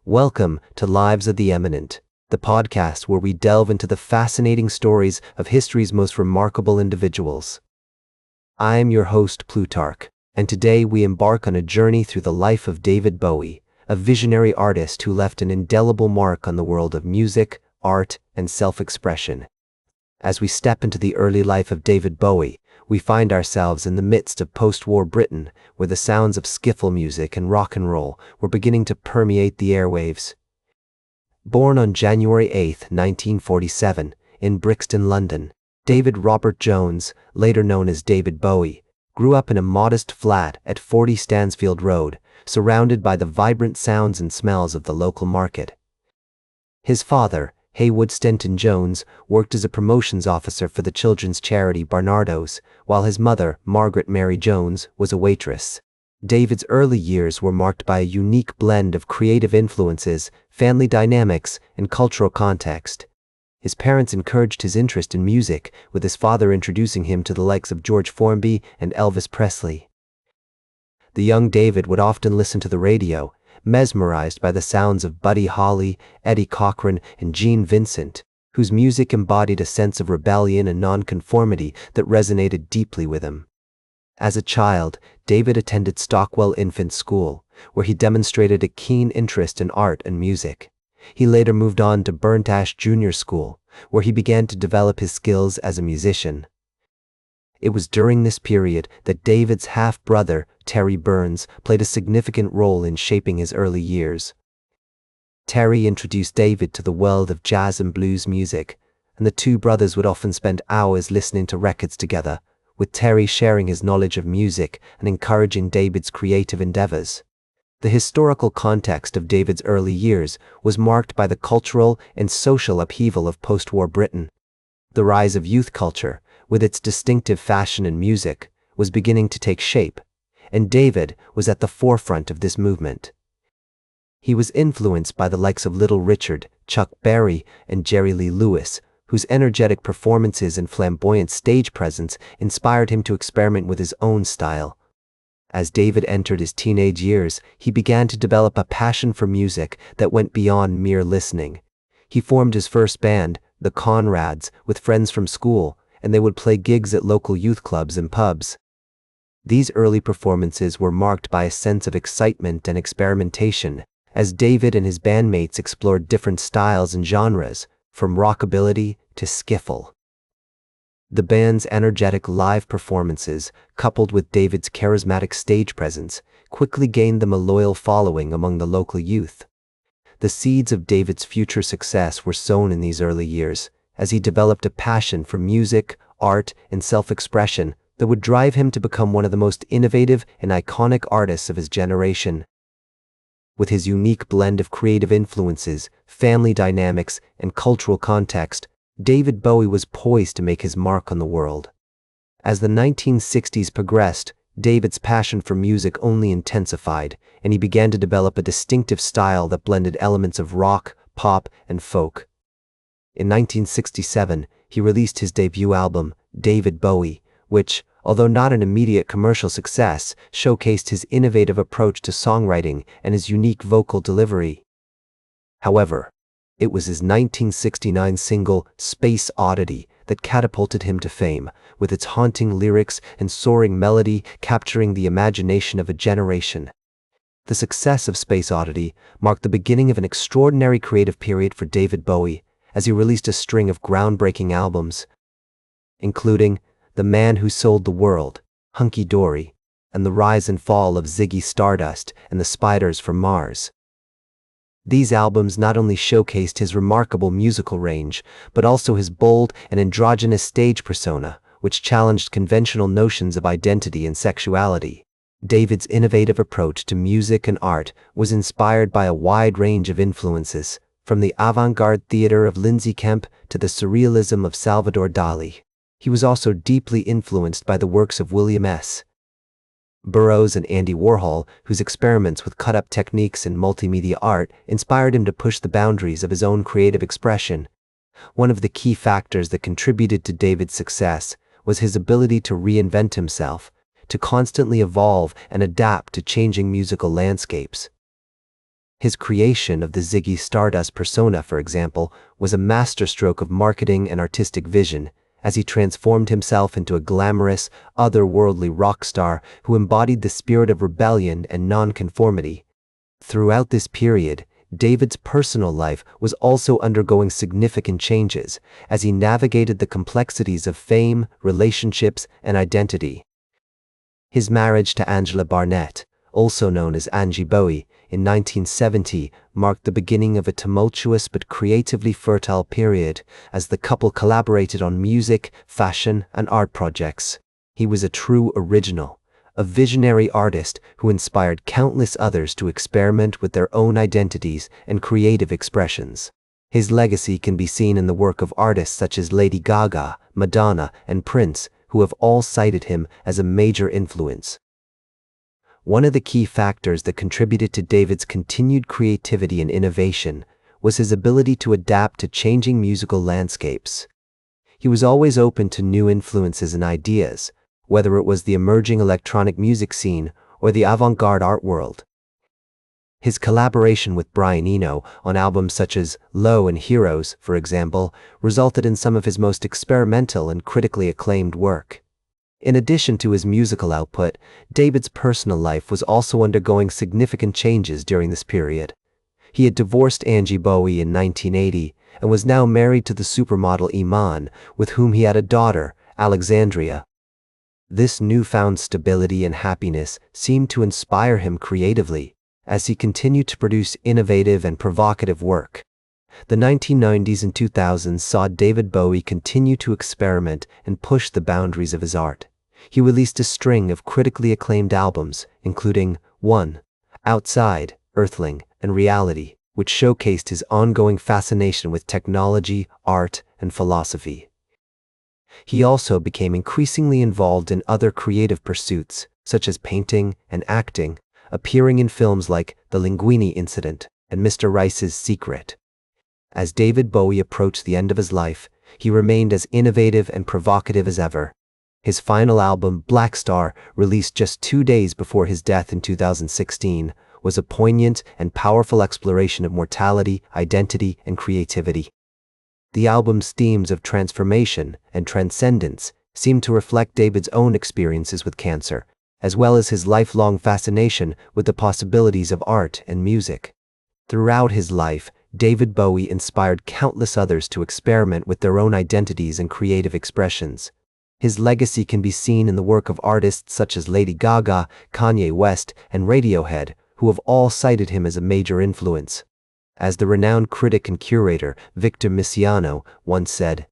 Welcome to Lives of the Eminent, the podcast where we delve into the fascinating stories of history's most remarkable individuals. I am your host, Plutarch, and today we embark on a journey through the life of David Bowie, a visionary artist who left an indelible mark on the world of music, art, and self-expression. As we step into the early life of David Bowie, we find ourselves in the midst of post-war Britain, where the sounds of skiffle music and rock and roll were beginning to permeate the airwaves. Born on January 8, 1947, in Brixton, London, David Robert Jones, later known as David Bowie, grew up in a modest flat at 40 Stansfield Road, surrounded by the vibrant sounds and smells of the local market. His father, Haywood Stenton Jones, worked as a promotions officer for the children's charity Barnardo's, while his mother, Margaret Mary Jones, was a waitress. David's early years were marked by a unique blend of creative influences, family dynamics, and cultural context. His parents encouraged his interest in music, with his father introducing him to the likes of George Formby and Elvis Presley. The young David would often listen to the radio, mesmerized by the sounds of Buddy Holly, Eddie Cochran, and Gene Vincent, whose music embodied a sense of rebellion and nonconformity that resonated deeply with him. As a child, David attended Stockwell Infant School, where he demonstrated a keen interest in art and music. He later moved on to Burnt Ash Junior School, where he began to develop his skills as a musician. It was during this period that David's half-brother, Terry Burns, played a significant role in shaping his early years. Terry introduced David to the world of jazz and blues music, and the two brothers would often spend hours listening to records together, with Terry sharing his knowledge of music and encouraging David's creative endeavors. The historical context of David's early years was marked by the cultural and social upheaval of post-war Britain. The rise of youth culture, with its distinctive fashion and music, was beginning to take shape, and David was at the forefront of this movement. He was influenced by the likes of Little Richard, Chuck Berry, and Jerry Lee Lewis, whose energetic performances and flamboyant stage presence inspired him to experiment with his own style. As David entered his teenage years, he began to develop a passion for music that went beyond mere listening. He formed his first band, the Conrads, with friends from school, and they would play gigs at local youth clubs and pubs. These early performances were marked by a sense of excitement and experimentation, as David and his bandmates explored different styles and genres, from rockabilly to skiffle. The band's energetic live performances, coupled with David's charismatic stage presence, quickly gained them a loyal following among the local youth. The seeds of David's future success were sown in these early years, as he developed a passion for music, art, and self-expression that would drive him to become one of the most innovative and iconic artists of his generation. With his unique blend of creative influences, family dynamics, and cultural context, David Bowie was poised to make his mark on the world. As the 1960s progressed, David's passion for music only intensified, and he began to develop a distinctive style that blended elements of rock, pop, and folk. In 1967, he released his debut album, David Bowie, which, although not an immediate commercial success, showcased his innovative approach to songwriting and his unique vocal delivery. However, it was his 1969 single, Space Oddity, that catapulted him to fame, with its haunting lyrics and soaring melody capturing the imagination of a generation. The success of Space Oddity marked the beginning of an extraordinary creative period for David Bowie, as he released a string of groundbreaking albums, including The Man Who Sold the World, Hunky Dory, and The Rise and Fall of Ziggy Stardust and the Spiders from Mars. These albums not only showcased his remarkable musical range, but also his bold and androgynous stage persona, which challenged conventional notions of identity and sexuality. David's innovative approach to music and art was inspired by a wide range of influences, from the avant-garde theater of Lindsay Kemp to the surrealism of Salvador Dali. He was also deeply influenced by the works of William S. Burroughs and Andy Warhol, whose experiments with cut-up techniques and multimedia art inspired him to push the boundaries of his own creative expression. One of the key factors that contributed to David's success was his ability to reinvent himself, to constantly evolve and adapt to changing musical landscapes. His creation of the Ziggy Stardust persona, for example, was a masterstroke of marketing and artistic vision, as he transformed himself into a glamorous, otherworldly rock star who embodied the spirit of rebellion and nonconformity. Throughout this period, David's personal life was also undergoing significant changes as he navigated the complexities of fame, relationships, and identity. His marriage to Angela Barnett, also known as Angie Bowie, in 1970 marked the beginning of a tumultuous but creatively fertile period as the couple collaborated on music, fashion, and art projects. He was a true original, a visionary artist who inspired countless others to experiment with their own identities and creative expressions. His legacy can be seen in the work of artists such as Lady Gaga, Madonna, and Prince, who have all cited him as a major influence. One of the key factors that contributed to David's continued creativity and innovation was his ability to adapt to changing musical landscapes. He was always open to new influences and ideas, whether it was the emerging electronic music scene or the avant-garde art world. His collaboration with Brian Eno on albums such as Low and Heroes, for example, resulted in some of his most experimental and critically acclaimed work. In addition to his musical output, David's personal life was also undergoing significant changes during this period. He had divorced Angie Bowie in 1980 and was now married to the supermodel Iman, with whom he had a daughter, Alexandria. This newfound stability and happiness seemed to inspire him creatively, as he continued to produce innovative and provocative work. The 1990s and 2000s saw David Bowie continue to experiment and push the boundaries of his art. He released a string of critically acclaimed albums, including 1. Outside, Earthling, and Reality, which showcased his ongoing fascination with technology, art, and philosophy. He also became increasingly involved in other creative pursuits, such as painting and acting, appearing in films like The Linguini Incident and Mr. Rice's Secret. As David Bowie approached the end of his life, he remained as innovative and provocative as ever. His final album, Black Star, released just 2 days before his death in 2016, was a poignant and powerful exploration of mortality, identity, and creativity. The album's themes of transformation and transcendence seemed to reflect David's own experiences with cancer, as well as his lifelong fascination with the possibilities of art and music. Throughout his life, David Bowie inspired countless others to experiment with their own identities and creative expressions. His legacy can be seen in the work of artists such as Lady Gaga, Kanye West, and Radiohead, who have all cited him as a major influence. As the renowned critic and curator Victor Misiano once said,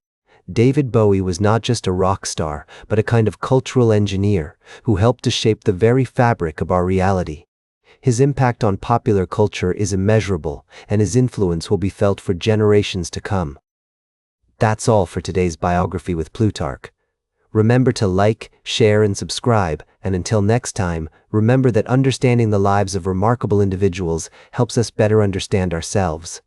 David Bowie was not just a rock star, but a kind of cultural engineer who helped to shape the very fabric of our reality. His impact on popular culture is immeasurable, and his influence will be felt for generations to come. That's all for today's biography with Plutarch. Remember to like, share, and subscribe, and until next time, remember that understanding the lives of remarkable individuals helps us better understand ourselves.